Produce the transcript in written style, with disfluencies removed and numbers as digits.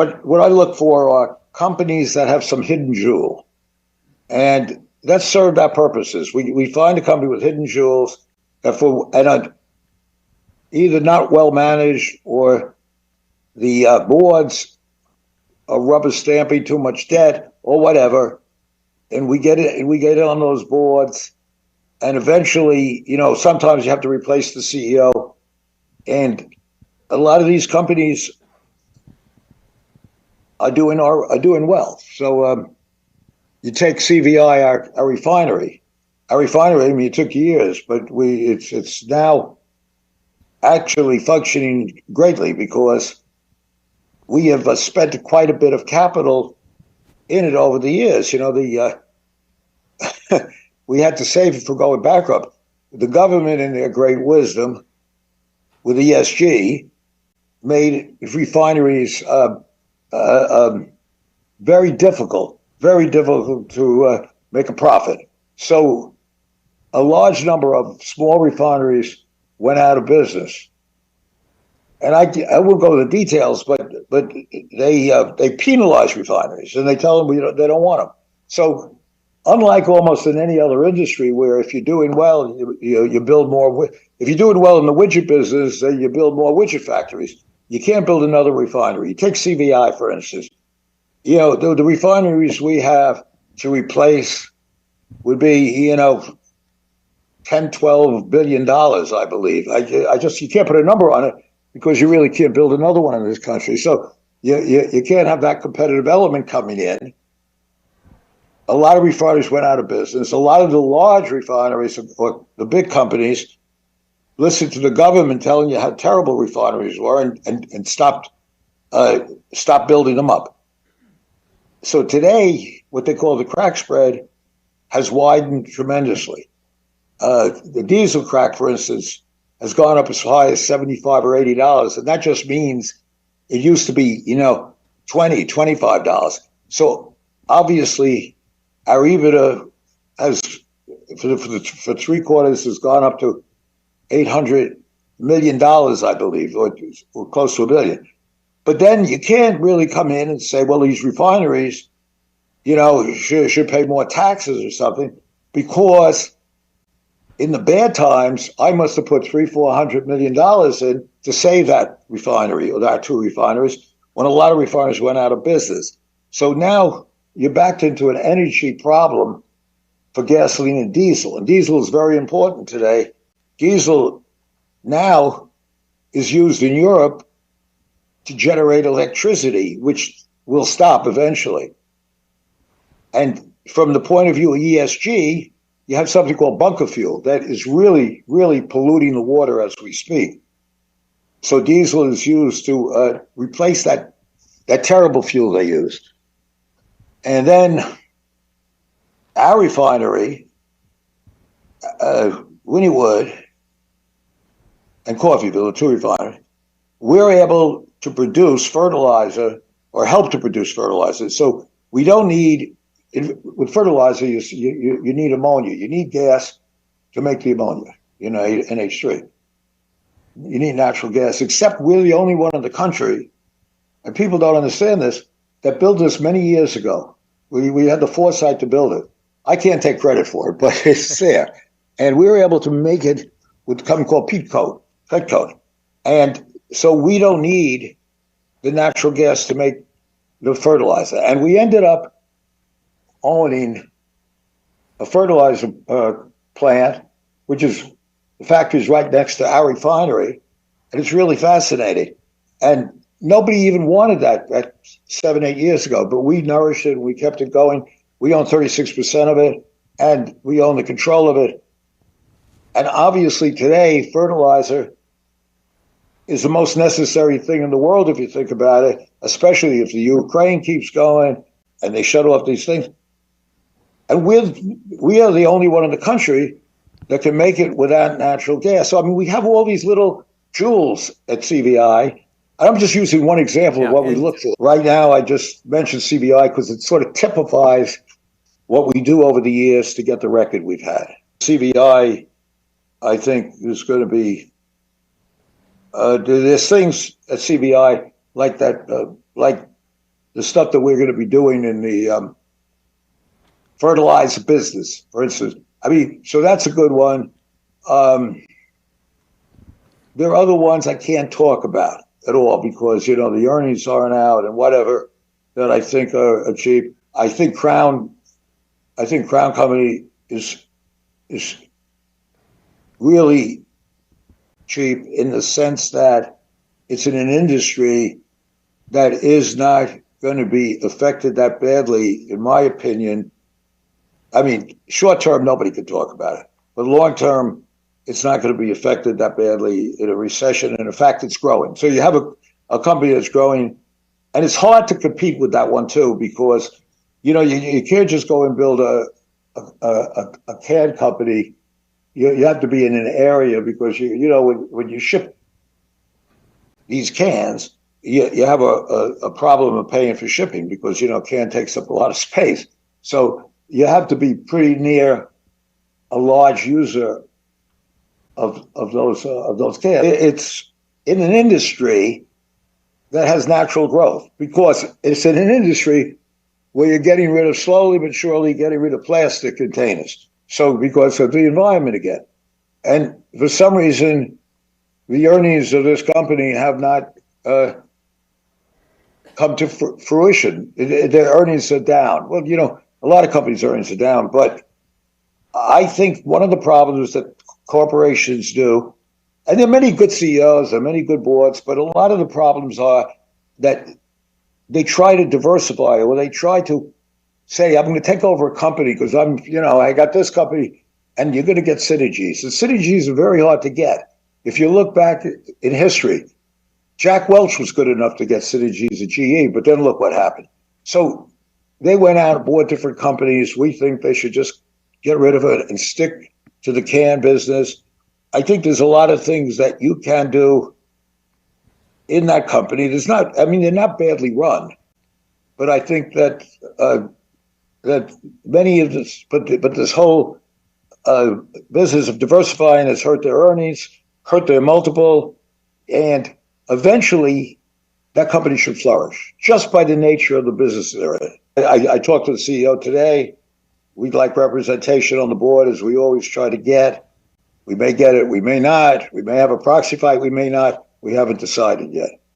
But what I look for are companies that have some hidden jewel. And that served our purposes. We find a company with hidden jewels that are either not well managed or the boards are rubber stamping too much debt or whatever. And we get it on those boards. And eventually, sometimes you have to replace the CEO. And a lot of these companies are doing well. So you take CVI, our refinery. Our refinery, I mean, it took years, but it's now actually functioning greatly because we have spent quite a bit of capital in it over the years. We had to save it for going bankrupt. The government, in their great wisdom, with ESG, made refineries very difficult to make a profit. So a large number of small refineries went out of business. And I won't go into the details, but they penalize refineries and they tell them they don't want them. So unlike almost in any other industry where if you're doing well, you build more. If you're doing well in the widget business, you build more widget factories. You can't build another refinery. You take CVI, for instance. The refineries we have to replace would be, $10, $12 billion, I believe. You can't put a number on it because you really can't build another one in this country. So you can't have that competitive element coming in. A lot of refineries went out of business. A lot of the large refineries, or the big companies, listened to the government telling you how terrible refineries were and stopped building them up. So today, what they call the crack spread has widened tremendously. The diesel crack, for instance, has gone up as high as $75 or $80, and that just means it used to be, $20, $25. So obviously, our EBITDA has, for 3 quarters, has gone up to $800 million, I believe, or close to $1 billion. But then you can't really come in and say, well, these refineries, should pay more taxes or something, because in the bad times, I must have put $300-400 million in to save that refinery or that 2 refineries when a lot of refineries went out of business. So now you're backed into an energy problem for gasoline and diesel. And diesel is very important today. Diesel now is used in Europe to generate electricity, which will stop eventually. And from the point of view of ESG, you have something called bunker fuel that is really, really polluting the water as we speak. So diesel is used to replace that terrible fuel they used. And then our refinery, Wynnewood and Coffeyville, the 2 refineries, we're able to produce fertilizer or help to produce fertilizer. So we don't need, with fertilizer, you need ammonia. You need gas to make the ammonia, NH3. You need natural gas, except we're the only one in the country, and people don't understand this, that built this many years ago. We had the foresight to build it. I can't take credit for it, but it's there. And we were able to make it with something called pet coke. And so we don't need the natural gas to make the fertilizer. And we ended up owning a fertilizer plant, which is, the factory is right next to our refinery. And it's really fascinating. And nobody even wanted that 7, 8 years ago, but we nourished it and we kept it going. We own 36% of it and we own the control of it. And obviously today, fertilizer is the most necessary thing in the world if you think about it, especially if the Ukraine keeps going and they shut off these things. And we are the only one in the country that can make it without natural gas. So, I mean, we have all these little jewels at CVI. I'm just using one example of what we look for. Right now, I just mentioned CVI because it sort of typifies what we do over the years to get the record we've had. CVI, I think, is going to be, there's things at CVI like that, like the stuff that we're going to be doing in the fertilizer business, for instance. I mean, so that's a good one. There are other ones I can't talk about at all because, you know, the earnings aren't out and whatever that I think are cheap. I think Crown Company is really cheap in the sense that it's in an industry that is not going to be affected that badly, in my opinion. I mean, short term, nobody can talk about it, but long term, it's not going to be affected that badly in a recession. And in fact, it's growing. So you have a company that's growing, and it's hard to compete with that one too, because, you know, you can't just go and build a can company. You have to be in an area because, you know, when you ship these cans, you have a problem of paying for shipping because, you know, can takes up a lot of space. So you have to be pretty near a large user of those cans. It's in an industry that has natural growth because it's in an industry where you're getting rid of, slowly but surely, getting rid of plastic containers. So because of the environment again. And for some reason, the earnings of this company have not come to fruition. Their earnings are down. Well, you know, a lot of companies' earnings are down, but I think one of the problems that corporations do, and there are many good CEOs, there are many good boards, but a lot of the problems are that they try to diversify, or they try to say, I'm going to take over a company because I got this company, and you're going to get synergies. And synergies are very hard to get. If you look back in history, Jack Welch was good enough to get synergies at GE, but then look what happened. So they went out and bought different companies. We think they should just get rid of it and stick to the can business. I think there's a lot of things that you can do in that company. They're not badly run, but I think that that many of this, but this whole business of diversifying has hurt their earnings, hurt their multiple, and eventually that company should flourish just by the nature of the business they're in. I talked to the CEO today. We'd like representation on the board, as we always try to get. We may get it, we may not. We may have a proxy fight, we may not. We haven't decided yet.